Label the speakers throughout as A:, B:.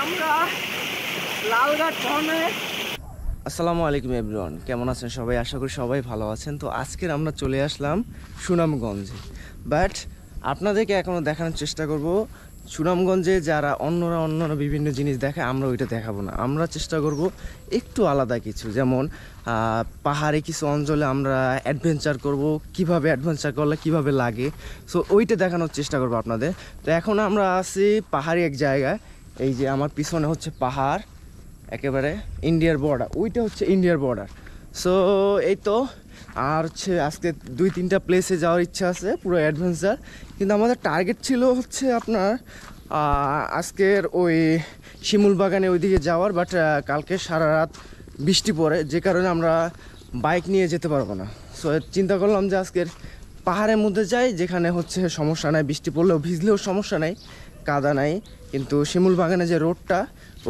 A: আমরা লালঘাট ঝর্ণায়।
B: আসসালামু আলাইকুম এভরিওয়ান, কেমন আছেন সবাই? আশা করি সবাই ভালো আছেন। তো আজকের আমরা চলে আসলাম সুনামগঞ্জে, বাট আপনাদেরকে এখনও দেখানোর চেষ্টা করব সুনামগঞ্জে যারা অন্যরা বিভিন্ন জিনিস দেখে, আমরা ওইটা দেখাবো না। আমরা চেষ্টা করব একটু আলাদা কিছু, যেমন পাহাড়ে কিছু অঞ্চলে আমরা অ্যাডভেঞ্চার করব, কিভাবে অ্যাডভেঞ্চার করলে কিভাবে লাগে, সো ওইটা দেখানোর চেষ্টা করব আপনাদের। তো এখন আমরা আছি পাহাড়ি এক জায়গায়। এই যে আমার পিছনে হচ্ছে পাহাড়, একেবারে ইন্ডিয়ার বর্ডার, ওইটা হচ্ছে ইন্ডিয়ার বর্ডার। সো এই তো, আর হচ্ছে আজকে 2-3টা প্লেসে যাওয়ার ইচ্ছা আছে, পুরো অ্যাডভেঞ্চার। কিন্তু আমাদের টার্গেট ছিল হচ্ছে আপনার আজকের ওই শিমুল বাগানে ওইদিকে যাওয়ার, বাট কালকে সারা রাত বৃষ্টি পড়ে, যে কারণে আমরা বাইক নিয়ে যেতে পারবো না। সো চিন্তা করলাম যে আজকের পাহাড়ের মধ্যে যাই, যেখানে হচ্ছে সমস্যা নাই, বৃষ্টি পড়লেও ভিজলেও সমস্যা নাই, কাদা নাই। কিন্তু শিমুল বাগানে যে রোডটা,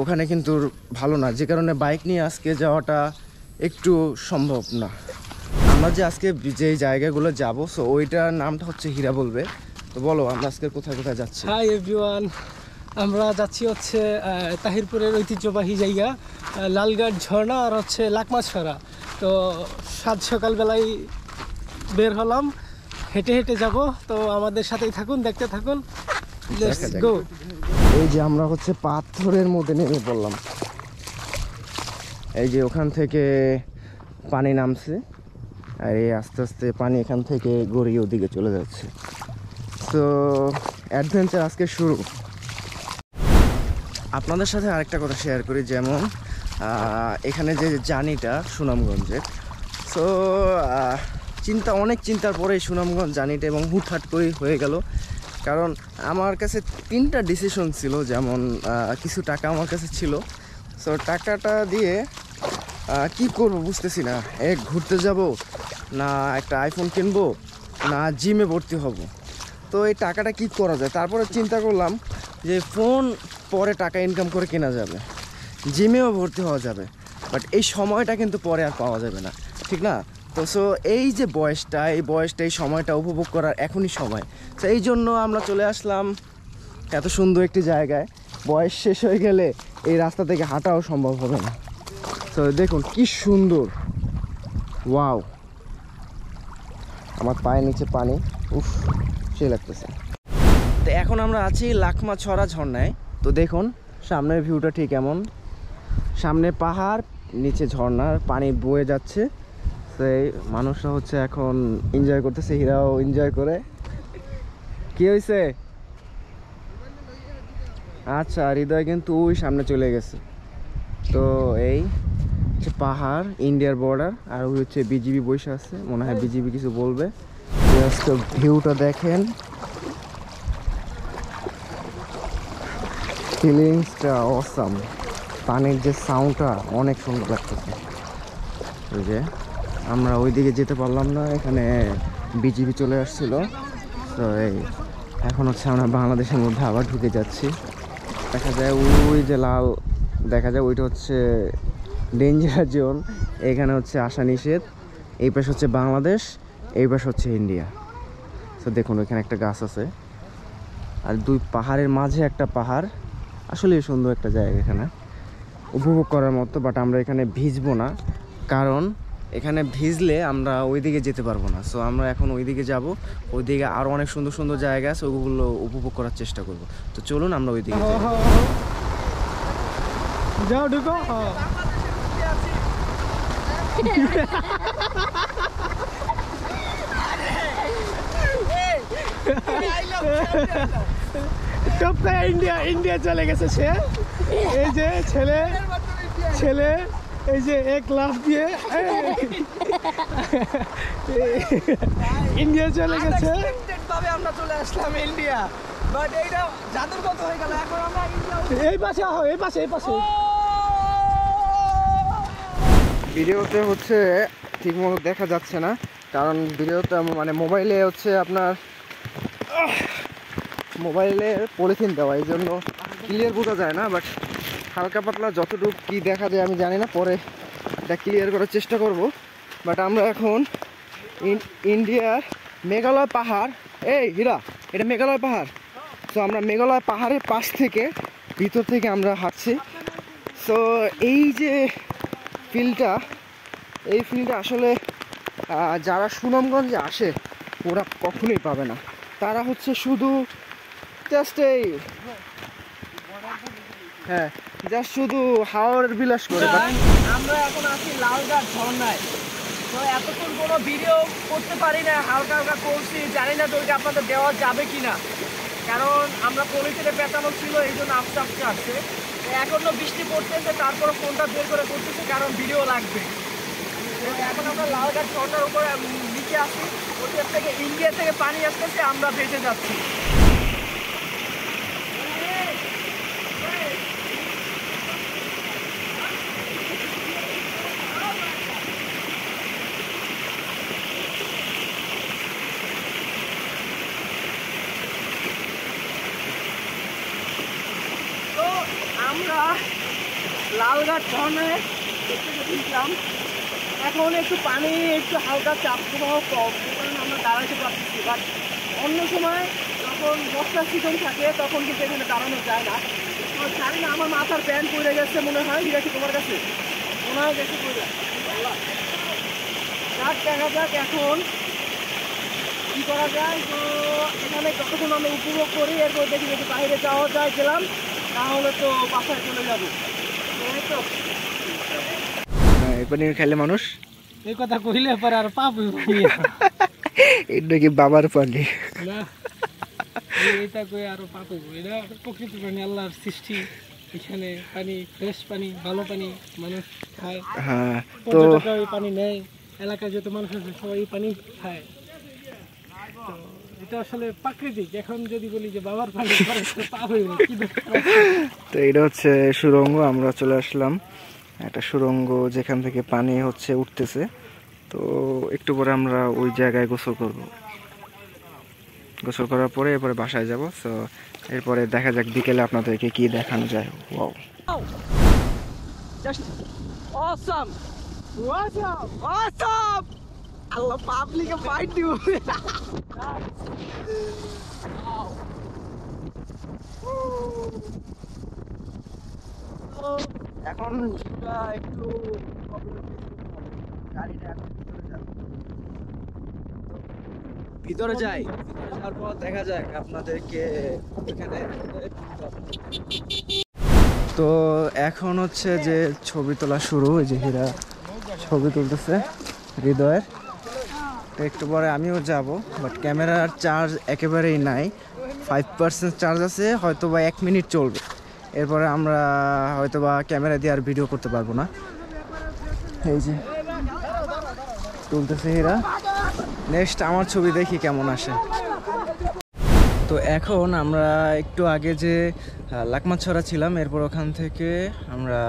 B: ওখানে কিন্তু ভালো না, যে কারণে বাইক নিয়ে আজকে যাওয়াটা একটু সম্ভব না। আমরা যে আজকে যে জায়গাগুলো যাব, সো ওইটার নামটা হচ্ছে হীরা বলবে। তো বলো, আমরা আজকে কোথায় কোথায় যাচ্ছি?
A: হাই এভরিওয়ান, আমরা যাচ্ছি হচ্ছে তাহিরপুরের ঐতিহ্যবাহী জায়গা লালঘাট ঝর্ণা আর হচ্ছে লাকমাছড়া। তো সকালবেলায় বের হলাম, হেঁটে হেঁটে যাব। তো আমাদের সাথেই থাকুন, দেখতে থাকুন, লেটস গো।
B: এই যে আমরা হচ্ছে পাথরের মধ্যে নেমে পড়লাম। এই যে ওখান থেকে পানি নামছে, আর এই আস্তে আস্তে পানি এখান থেকে গড়িয়ে ওদিকে চলে যাচ্ছে। তো অ্যাডভেঞ্চার আজকে শুরু। আপনাদের সাথে আরেকটা কথা শেয়ার করি, যেমন এখানে যে জার্নিটা সুনামগঞ্জের, সো অনেক চিন্তার পরে সুনামগঞ্জ জার্নিটা, এবং হুটহাট করেই হয়ে গেল। কারণ আমার কাছে 3টা ডিসিশন ছিল, যেমন কিছু টাকা আমার কাছে ছিল, সো টাকাটা দিয়ে কি করব বুঝতেছি না। ঘুরতে যাব, না একটা আইফোন কিনবো, না জিমে ভর্তি হব। তো এই টাকাটা কি করা যায়? তারপরে চিন্তা করলাম যে ফোন পরে টাকা ইনকাম করে কেনা যাবে, জিমেও ভর্তি হওয়া যাবে, বাট এই সময়টা কিন্তু পরে আর পাওয়া যাবে না, ঠিক না? তো সো এই যে বয়সটা, এই সময়টা উপভোগ করার এখনই সময়। তো এই জন্য আমরা চলে আসলাম এত সুন্দর একটি জায়গায়। বয়স শেষ হয়ে গেলে এই রাস্তা থেকে হাঁটাও সম্ভব হবে না। তো দেখুন কি সুন্দর, ওয়াও! আমার পায়ের নিচে পানি, উফ, সে লাগতেছে। তো এখন আমরা আছি লাকমাছড়া ঝর্ণায়। তো দেখুন সামনের ভিউটা ঠিক এমন, সামনে পাহাড়, নিচে ঝর্ণার পানি বয়ে যাচ্ছে। সেই মানুষরা হচ্ছে এখন এনজয় করতেছে, হীরাও এনজয় করে। কি হয়েছে? আচ্ছা, হৃদয় কিন্তু ওই সামনে চলে গেছে। তো এই হচ্ছে পাহাড়, ইন্ডিয়ার বর্ডার, আর ওই হচ্ছে বিজিবি বসে আছে, মনে হয় বিজিবি কিছু বলবে। জাস্ট ভিউটা দেখেন, ফিলিংসটা অসাম। পানির যে সাউন্ডটা অনেক সুন্দর লাগতেছে। ওই যে আমরা ওইদিকে যেতে পারলাম না, এখানে বিজিবি চলে আসছিল। তো এই এখন হচ্ছে আমরা বাংলাদেশের মধ্যে আবার ঢুকে যাচ্ছি। দেখা যায় ওই যে লাল দেখা যায়, ওইটা হচ্ছে ডেঞ্জার জোন, এখানে হচ্ছে আসা নিষেধ। এই পাশে হচ্ছে বাংলাদেশ, এই পাশে হচ্ছে ইন্ডিয়া। তো দেখুন ওইখানে একটা গাছ আছে, আর দুই পাহাড়ের মাঝে একটা পাহাড়। আসলে সুন্দর একটা জায়গা, এখানে উপভোগ করার মতো। বাট আমরা এখানে ভিজবো না, কারণ এখানে ভিজলে আমরা ওইদিকে যেতে পারবো না। সো আমরা এখন ওইদিকে যাব, ওইদিকে আরও অনেক সুন্দর সুন্দর জায়গা আছে, ওগুলো উপভোগ করার চেষ্টা করব। তো চলুন আমরা ওইদিকে
A: যাও, ঢুকো। ইন্ডিয়া চলে গেছে সে। এই যে ছেলে এই যে এক লাফ দিয়ে ইন্ডিয়া চলে গেছে। আমরা চলে আসলাম ইন্ডিয়া, বাট এইটা জাদুর মতো হয়ে গেল। এখন আমরা এই পাশে এই পাশে
B: ভিডিওতে হচ্ছে ঠিকমতো দেখা যাচ্ছে না, কারণ ভিডিওতে মানে মোবাইলে হচ্ছে আপনার মোবাইলে পলিথিন দেওয়া, এই জন্য ক্লিয়ার বোঝা যায় না। বাট হালকা পাতলা যতটুকু কি দেখা যায় আমি জানি না, পরে এটা ক্লিয়ার করার চেষ্টা করব। বাট আমরা এখন ইন্ডিয়ার মেঘালয় পাহাড় এই হীরা, এটা মেঘালয় পাহাড়। তো আমরা মেঘালয় পাহাড়ের পাশ থেকে ভিতর থেকে আমরা হাঁটছি। সো এই যে ফিল্ডটা, এই ফিল্ডটা আসলে যারা সুনামগঞ্জে আসে ওরা কখনোই পাবে না। তারা হচ্ছে শুধু জাস্ট এই হ্যাঁ জাস্ট শুধু হাওয়ার বিলাস করে।
C: আমরা এখন আছি লালগাছ ঝর্ণায়। তো এতক্ষণ কোনো ভিডিও করতে পারি না, হালকা হালকা করছি, জানি না তো ওইটা আপনাদের দেওয়া যাবে কিনা, কারণ আমরা পলিথিনে পেঁচানো ছিল, এই জন্য আস্তে আস্তে আসছে। এখনো বৃষ্টি পড়তেছে, তারপরে ফোনটা বের করে করতেছে কারণ ভিডিও লাগবে। তো এখন আমরা লালগাছ ঝর্ণার উপরে নিচে আসি, ওদের থেকে ইন্ডিয়া থেকে পানি আসতেছে, আমরা ভেসে যাচ্ছি। আমরা লালগাছ ঝর্ণায় দেখলাম, এখন একটু পানি একটু হালকা চাপ প্রবাহ কম, কারণ আমরা দাঁড়াতে পারতেছি। বাট অন্য সময় যখন বর্ষার সিজন থাকে তখন কিন্তু এখানে দাঁড়ানো যায় না। তো জানি না, আমার মাথার ব্যান্ড পড়ে গেছে মনে হয়, ঠিক আছে তোমার কাছে মনে হয় গেছে পড়ে যাক, দেখা যাক এখন কী করা যায়। তো এখানে যতক্ষণ আমরা উপভোগ করি, এরপর দেখি যদি বাইরে যাওয়া যায় গেলাম, তাহলে তো বাসায় চলে যাবো।
B: পানি খাইলে মানুষ
A: এই কথা কইলে পরে আর পাপ
B: এটা কি বাবার পানি
A: না, এটা কই আরো পাপ হইব। এটা প্রকৃতি পানি, আল্লাহর সৃষ্টি। এখানে পানি ফ্রেশ পানি, ভালো পানি মানুষ খায়।
B: হ্যাঁ, তো
A: পর্যটকরা এই পানি নেয়, এলাকায় যত মানুষ আছে সবাই এই পানি খায়। তো এটা আসলে প্রাকৃতিক। এখন যদি বলি যে বাবার পানি পাপ হইব, কি দরকার?
B: তো এটা হচ্ছে সুড়ঙ্গ। আমরা চলে আসলাম একটা সুড়ঙ্গ যেখান থেকে পানি হচ্ছে উঠতেছে। তো একটু পরে আমরা ওই জায়গায় গোসল করব। গোসল করার পরে এরপরে বাসায় যাব। তো এরপরে দেখা যাক বিকেলে আপনাদেরকে কি দেখানো যায়। Wow,
C: Just awesome! Awesome! Awesome! Allah public fight you.
B: এখন একটু ভিতরে যাই, ভিতরে যাওয়ার পর দেখা যাক আপনাদেরকে এখানে। তো এখন হচ্ছে যে ছবি তোলা শুরু। এই যে হীরা ছবি তুলতেছে হৃদয়ের। তো একটু পরে আমিও যাব, বাট ক্যামেরার চার্জ একেবারেই নাই, 5% চার্জ আছে, হয়তো বা 1 মিনিট চলবে। এরপরে আমরা হয়তো বা ক্যামেরা দিয়ে আর ভিডিও করতে পারবো না। এই যে তুলতেছে হীরা, নেক্সট আমার ছবি দেখি কেমন আসে। তো এখন আমরা একটু আগে যে লাকমাছড়া ছিলাম, এরপর ওখান থেকে আমরা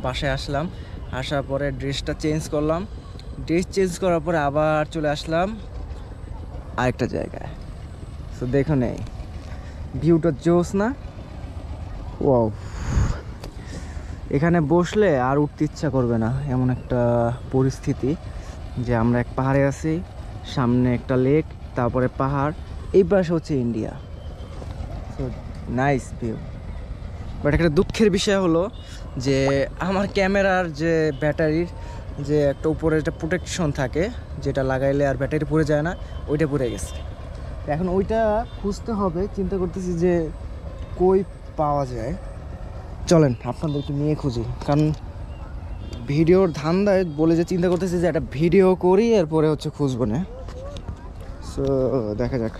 B: বাসায় আসলাম। আসার পরে ড্রেসটা চেঞ্জ করলাম, ড্রেস চেঞ্জ করার পরে আবার চলে আসলাম আরেকটা জায়গায়। তো দেখো নেই ভিউটা জোস না? ওয়াও, এখানে বসলে আর উঠতে ইচ্ছা করবে না, এমন একটা পরিস্থিতি যে আমরা এক পাহাড়ে আছি, সামনে একটা লেক, তারপরে পাহাড়, এই পাশে হচ্ছে India. So nice view. But একটা দুঃখের বিষয় হলো যে আমার ক্যামেরার যে ব্যাটারির যে একটা উপরে একটা প্রোটেকশন থাকে, যেটা লাগাইলে আর ব্যাটারি পুড়ে যায় না, ওইটা পুড়ে গেছে। এখন ওইটা খুঁজতে হবে, চিন্তা করতেছি যে কই পাওয়া যায়। চলেন আপনাদেরকে নিয়ে খুঁজি, কারণ ভিডিওর ধান্দায় বলে যে চিন্তা করতেছি যে একটা ভিডিও করি, এরপরে হচ্ছে খুঁজবো না। সো দেখা যাক,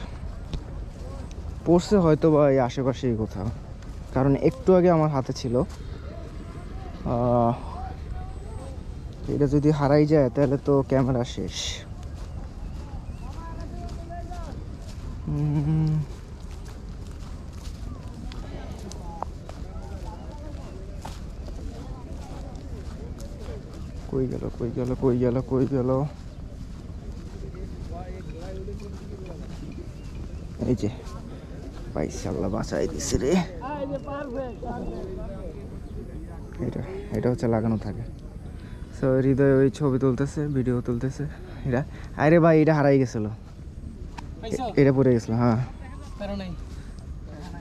B: পড়ছে হয়তো বা এই আশেপাশেই কোথাও, কারণ একটু আগে আমার হাতে ছিল। এটা যদি হারাই যায় তাহলে তো ক্যামেরা শেষ। কই গেল কই গেল কই গেল কই গেল? এই যে পাইছি, আল্লাহ বাঁচাই দিছে রে। এটা এটা হচ্ছে লাগানো থাকে। সো হৃদয় ওই ছবি তুলতেছে, ভিডিও তুলতেছে। এরা আরে ভাই, এটা হারাই গেছিল।
A: পাইছো?
B: এটা পড়ে গেছিল, হ্যাঁ।
A: কারণ নাই।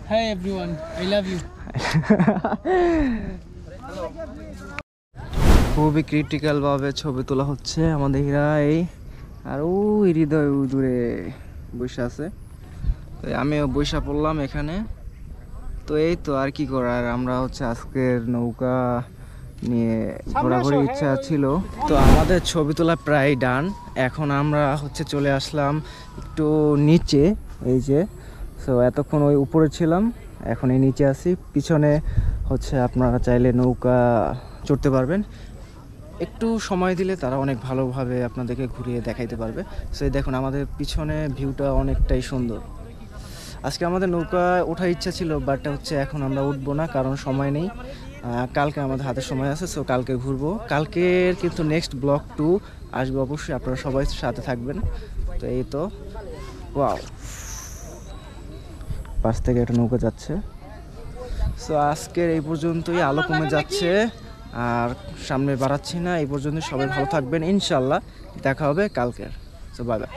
A: Hi everyone, I love you.
B: খুবই ক্রিটিক্যাল ভাবে ছবি তোলা হচ্ছে আমাদের এই, আর ওই হৃদয় দূরে বসে আছে, তো আমিও বৈশা পড়লাম এখানে। তো এই তো আর কি করার, আমরা হচ্ছে আজকের নৌকা নিয়ে ঘোরাঘুরির ইচ্ছা ছিল। তো আমাদের ছবি তোলা প্রায় ডান। এখন আমরা হচ্ছে চলে আসলাম একটু নিচে, এই যে। সো এতক্ষণ ওই উপরে ছিলাম, এখন এই নিচে আছি। পিছনে হচ্ছে আপনারা চাইলে নৌকা চড়তে পারবেন, একটু সময় দিলে তারা অনেক ভালোভাবে আপনাদেরকে ঘুরিয়ে দেখাইতে পারবে। সো এই দেখুন আমাদের পিছনে ভিউটা অনেকটাই সুন্দর। আজকে আমাদের নৌকা ওঠার ইচ্ছা ছিল, বাট হচ্ছে এখন আমরা উঠবো না, কারণ সময় নেই। কালকে আমাদের হাতে সময় আছে, সো কালকে ঘুরবো। কালকের কিন্তু নেক্সট ব্লগ 2 আসবে অবশ্যই, আপনারা সবাই সাথে থাকবেন। তো এই তো, ওয়াও, পাশ থেকে একটা নৌকা যাচ্ছে। সো আজকের এই পর্যন্তই, আলো কমে যাচ্ছে আর সামনে বাড়াচ্ছি না। এই পর্যন্ত, সবাই ভালো থাকবেন, ইনশাল্লাহ দেখা হবে কালকের। So bye bye.